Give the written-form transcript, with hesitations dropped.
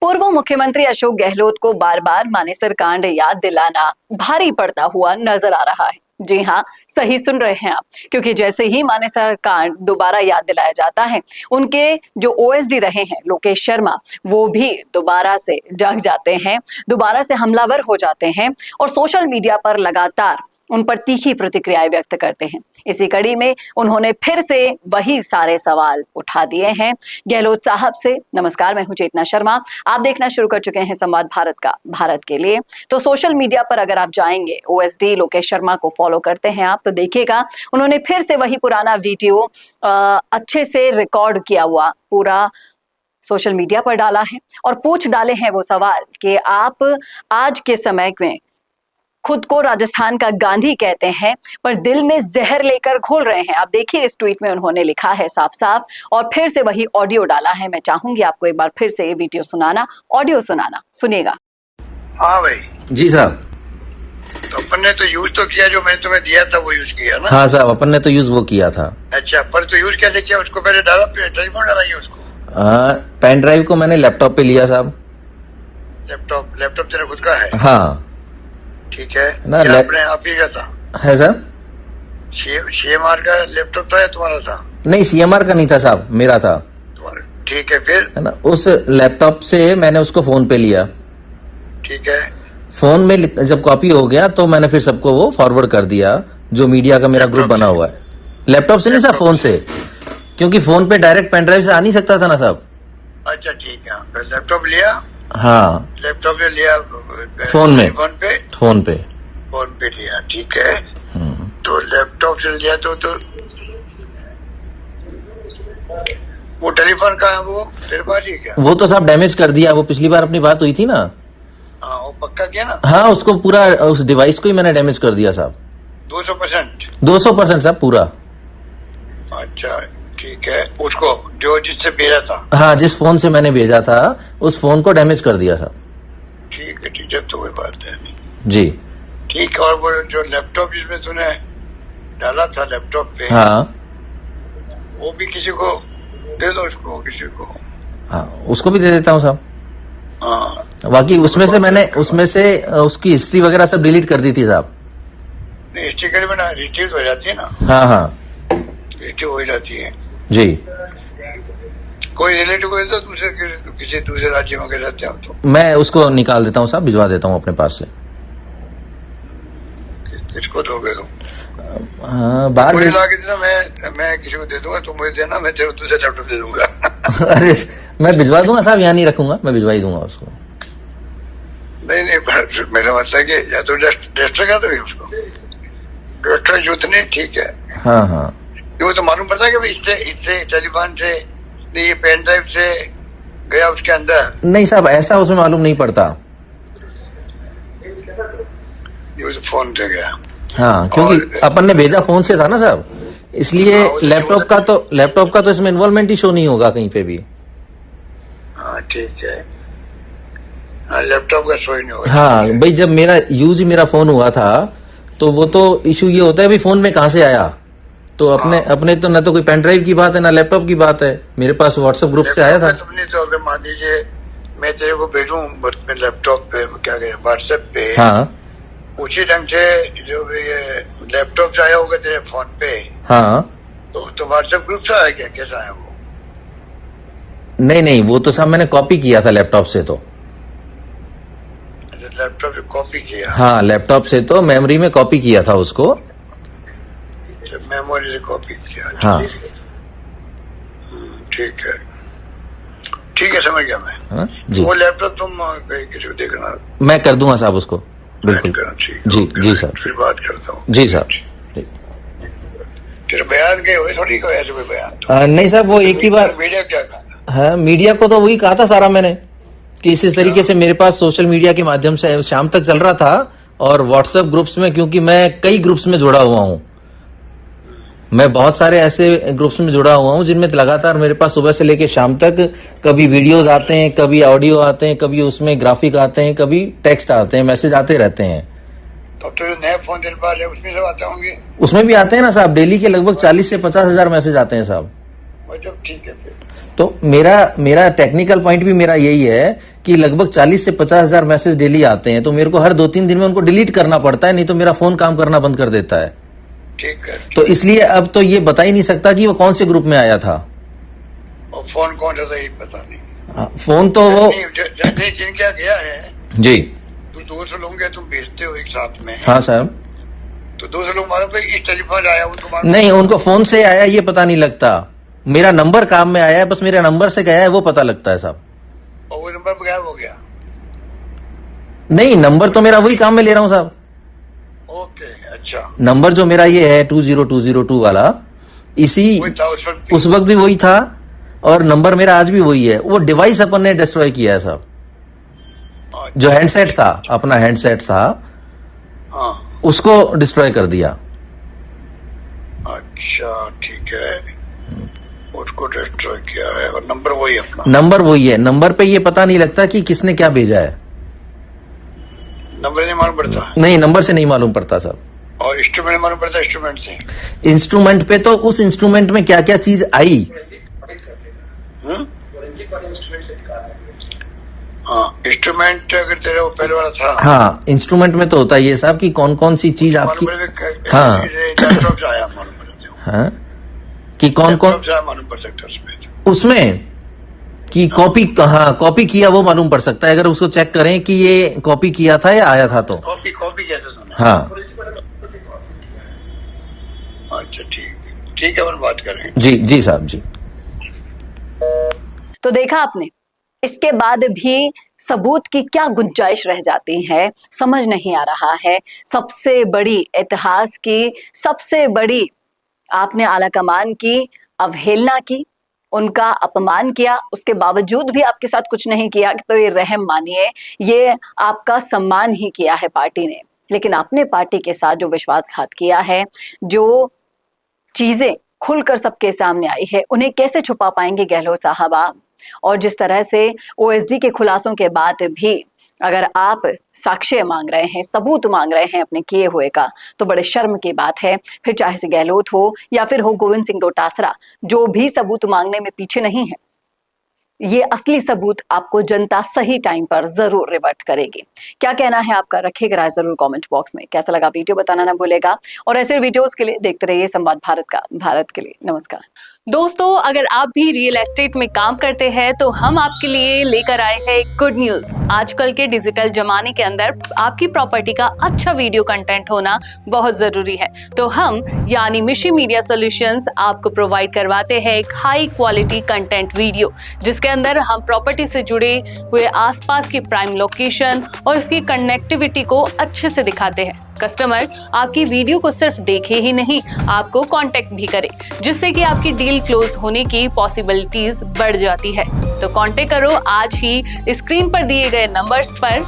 पूर्व मुख्यमंत्री अशोक गहलोत को बार बार मानेसर कांड याद दिलाना भारी पड़ता हुआ नजर आ रहा है। जी हाँ, सही सुन रहे हैं आप, क्योंकि जैसे ही मानेसर कांड दोबारा याद दिलाया जाता है, उनके जो ओएसडी रहे हैं लोकेश शर्मा, वो भी दोबारा से जग जाते हैं, दोबारा से हमलावर हो जाते हैं और सोशल मीडिया पर लगातार उन पर तीखी प्रतिक्रियाएं व्यक्त करते हैं। इसी कड़ी में उन्होंने फिर से वही सारे सवाल उठा दिए हैं गहलोत साहब से। नमस्कार, मैं हूं चेतना शर्मा। आप देखना शुरू कर चुके हैं संवाद भारत का, भारत के लिए। तो सोशल मीडिया पर अगर आप जाएंगे, ओएसडी लोकेश शर्मा को फॉलो करते हैं आप, तो देखिएगा उन्होंने फिर से वही पुराना वीडियो अच्छे से रिकॉर्ड किया हुआ पूरा सोशल मीडिया पर डाला है और पूछ डाले हैं वो सवाल कि आप आज के समय में खुद को राजस्थान का गांधी कहते हैं, पर दिल में जहर लेकर घोल रहे हैं। आप देखिए, इस ट्वीट में उन्होंने लिखा है साफ साफ और फिर से वही ऑडियो डाला है। मैं चाहूंगी आपको एक बार फिर से ये वीडियो सुनाना, ऑडियो सुनाना, सुनिएगा। हाँ भाई जी साहब। तो अपन ने तो यूज तो किया, जो मैंने तुम्हें दिया था वो यूज किया ना। हाँ साहब, अपन ने तो यूज वो किया था। अच्छा, पर तो यूज कैसे किया? उसको पहले डाला, फिर टेलीफोन डाला उसको। पेन ड्राइव को मैंने लैपटॉप पे लिया साहब। लैपटॉप तेरा खुद का है? हाँ ठीक है ना। अपने आप ही का था है सर? सीएमआर का लैपटॉप था या तुम्हारा था? नहीं, सीएमआर का नहीं था साहब, मेरा था। तुम्हारा? ठीक है, फिर है ना। उस लैपटॉप से मैंने उसको फोन पे लिया। ठीक है। फोन में जब कॉपी हो गया तो मैंने फिर सबको वो फॉरवर्ड कर दिया, जो मीडिया का मेरा ग्रुप बना हुआ है। लैपटॉप से नहीं साहब, फोन से, क्योंकि फोन पे डायरेक्ट पेन ड्राइव से आ नहीं सकता था ना साहब। अच्छा ठीक है, फिर लैपटॉप लिया। हाँ, लैपटॉप ले लिया फोन में, फोन पे लिया। ठीक है, तो लैपटॉप से लिया तो वो टेलीफोन का है, वो तेरे पास ही क्या? वो तो साहब डैमेज कर दिया। वो पिछली बार अपनी बात हुई थी ना। हाँ, वो पक्का किया ना। हाँ, उसको पूरा, उस डिवाइस को ही मैंने डैमेज कर दिया साहब। 200% साहब, पूरा। अच्छा ठीक है, उसको जो जिससे भेजा था। हाँ, जिस फोन से मैंने भेजा था उस फोन को डैमेज कर दिया साहब। ठीक है, ठीक है, तो कोई बात है जी। ठीक है। और वो जो लैपटॉप जिसमें तूने डाला था लैपटॉप पे, हाँ, वो भी किसी को दे दो, उसको किसी को। हाँ, उसको भी दे देता हूँ साहब। हाँ, बाकी उसमें से उसकी हिस्ट्री वगैरह सब डिलीट कर दी थी साहब। हिस्ट्री में ना रिट्रीव हो जाती है ना। हाँ हाँ, रिट्रीव हो जाती है जी। कोई रिलेटिव को तो किसी दूसरे राज्य में गए रहते हो तो मैं उसको निकाल देता हूँ साहब, भिजवा देता हूँ अपने पास से। किसको दोगे तुम? बाहर मुझे ला के देना, मैं किसी को दे दूंगा, तुम मुझे देना, मैं तेरे दूसरे लैपटॉप दे दूंगा। अरे मैं भिजवा दूंगा साहब, यहाँ नहीं रखूंगा, मैं भिजवा ही दूंगा उसको। नहीं, मेरा मतलब है कि या तो डेस्टर का दो उसको, डेस्टर यूथ नहीं। ठीक है। हाँ हाँ, वो तो मालूम पड़ता है कि इससे टेलीफोन से, ये पेन ड्राइव से गया उसके अंदर। नहीं साहब, ऐसा उसमें मालूम नहीं पड़ता। ये तो फोन से गया। हाँ, क्योंकि अपन ने भेजा फोन से था ना साहब, इसलिए लैपटॉप का तो इसमें इन्वॉल्वमेंट ही शो नहीं होगा कहीं पे भी। हाँ ठीक है, हाँ, लैपटॉप का शो ही नहीं होगा। हाँ भाई, जब मेरा यूज ही मेरा फोन हुआ था तो वो तो इशू ये होता है भाई, फोन में कहाँ से आया। तो अपने तो ना तो कोई पेन ड्राइव की बात है ना लैपटॉप की बात है, मेरे पास व्हाट्सएप ग्रुप से आया था। तुमने तो अगर मान लीजिए मैं तेरे को भेजूं लैपटॉप पे, क्या कहे, व्हाट्सएप पे, हाँ, उसी ढंग से जो ये लैपटॉप से आया होगा तेरे फोन पे, हाँ, तो व्हाट्सएप ग्रुप से आया क्या? कैसा आया वो? नहीं, वो तो साहब मैंने कॉपी किया था लैपटॉप से। तो लैपटॉप से कॉपी किया? हाँ, लैपटॉप से तो मेमोरी में कॉपी किया था उसको। मेमोरी से कॉपी किया? हाँ, ठीक है, ठीक है, समझ गया मैं। हाँ जी। वो लैपटॉप तुम किसी को देखना, मैं कर दूंगा साहब उसको, बिल्कुल। जी सर, फिर बात करता हूँ। जी साहब। फिर बयान के हुए थोड़ी कोई ऐसे कोई बयान? नहीं साहब, वो एक ही बार मीडिया क्या कहा? हाँ, मीडिया को तो वही कहा था सारा मैंने, कि इस तरीके से मेरे पास सोशल मीडिया के माध्यम से शाम तक चल रहा था। और व्हाट्सएप ग्रुप्स में, क्योंकि मैं कई ग्रुप्स में जुड़ा हुआ हूँ, मैं बहुत सारे ऐसे ग्रुप्स में जुड़ा हुआ हूँ जिनमें लगातार मेरे पास सुबह से लेकर शाम तक कभी वीडियोस आते हैं, कभी ऑडियो आते हैं, कभी उसमें ग्राफिक आते हैं, कभी टेक्स्ट आते हैं, मैसेज आते रहते हैं। तो नए फोन तेरे पास है, उसमें सब आते होंगे? उसमें भी आते हैं ना साहब, डेली के लगभग 40 से 50 हजार मैसेज आते हैं साहब। मतलब ठीक है फिर। तो मेरा टेक्निकल पॉइंट भी मेरा यही है कि लगभग 40 से 50 हजार मैसेज डेली आते हैं, तो मेरे को हर 2-3 दिन में उनको डिलीट करना पड़ता है, नहीं तो मेरा फोन काम करना बंद कर देता है। ठीक है। तो इसलिए अब तो ये बता ही नहीं सकता कि वो कौन से ग्रुप में आया था। और फोन कौन सा ये पता नहीं। फोन तो वो जैसे जिनका गया है जी, तो 200 लोग गए, तुम भेजते हो एक साथ में। हाँ साहब। तो 200 लोग मालूम पे इस टेलीफोन आया उनको मालूम नहीं, उनको फोन से आया ये पता नहीं लगता, मेरा नंबर काम में आया है, बस मेरे नंबर से गया है वो पता लगता है साहब। और वो नंबर गायब हो गया। नहीं, नंबर तो मेरा वही काम में ले रहा हूँ साहब। ओके, अच्छा। नंबर जो मेरा ये है 20202 वाला, इसी वही था उस वक्त भी वही था, और नंबर मेरा आज भी वही है। वो डिवाइस अपन ने डिस्ट्रॉय किया है साहब, जो हैंडसेट था, अपना हैंडसेट था, हाँ, उसको डिस्ट्रॉय कर दिया। अच्छा ठीक है, उसको डिस्ट्रॉय किया है और नंबर वही अपना। नंबर वही है, नंबर पे ये पता नहीं लगता कि किसने क्या भेजा है। नंबर नहीं मालूम पड़ता। नहीं, नंबर से नहीं मालूम पड़ता साहब। और इंस्ट्रूमेंट मालूम पड़ता इंस्ट्रूमेंट से। इंस्ट्रूमेंट पे तो उस इंस्ट्रूमेंट में क्या क्या चीज आई। हाँ, इंस्ट्रूमेंट अगर तेरे वो पहले वाला था। हाँ, इंस्ट्रूमेंट में तो होता ही है साहब कि कौन कौन सी चीज आपकी, हाँ लैपटॉप से आया मालूम पड़ता। हाँ, कि कौन कौन मालूम पड़ सकता है उसमें कि कॉपी, हाँ कॉपी किया वो मालूम पड़ सकता है, अगर उसको चेक करें कि ये कॉपी किया था या आया था तो। कॉपी कैसे सुना? हाँ अच्छा ठीक है, अपन बात करें। जी जी साहब जी। तो देखा आपने, इसके बाद भी सबूत की क्या गुंजाइश रह जाती है, समझ नहीं आ रहा है। सबसे बड़ी इतिहास की सबसे बड़ी आपने आला कमान की अवहेलना की, उनका अपमान किया, उसके बावजूद भी आपके साथ कुछ नहीं किया, तो ये रहम मानिए, ये आपका सम्मान ही किया है पार्टी ने। लेकिन आपने पार्टी के साथ जो विश्वासघात किया है, जो चीजें खुलकर सबके सामने आई है, उन्हें कैसे छुपा पाएंगे गहलोत साहब आप? और जिस तरह से ओएसडी के खुलासों के बाद भी अगर आप साक्ष्य मांग रहे हैं, सबूत मांग रहे हैं अपने किए हुए का, तो बड़े शर्म की बात है। फिर चाहे से गहलोत हो या फिर हो गोविंद सिंह डोटासरा, जो भी सबूत मांगने में पीछे नहीं है, ये असली सबूत आपको जनता सही टाइम पर जरूर रिवर्ट करेगी। क्या कहना है आपका, रखिएगा राय जरूर कमेंट बॉक्स में। कैसा लगा वीडियो बताना ना भूलेगा, और ऐसे वीडियोस के लिए देखते रहिए संवाद भारत का। भारत के लिए नमस्कार। दोस्तों, अगर आप भी रियल एस्टेट में काम करते हैं तो हम आपके लिए लेकर आए हैं गुड न्यूज। आजकल के डिजिटल जमाने के अंदर आपकी प्रॉपर्टी का अच्छा वीडियो कंटेंट होना बहुत जरूरी है। तो हम यानी मिशी मीडिया सॉल्यूशंस आपको प्रोवाइड करवाते हैं एक हाई क्वालिटी कंटेंट वीडियो, जिसके अंदर हम प्रॉपर्टी से जुड़े हुए आसपास की प्राइम लोकेशन और उसकी कनेक्टिविटी को अच्छे से दिखाते हैं। कस्टमर आपकी वीडियो को सिर्फ देखे ही नहीं, आपको कांटेक्ट भी करे, जिससे कि आपकी डील क्लोज होने की पॉसिबिलिटीज बढ़ जाती है। तो कांटेक्ट करो आज ही स्क्रीन पर दिए गए नंबर्स पर।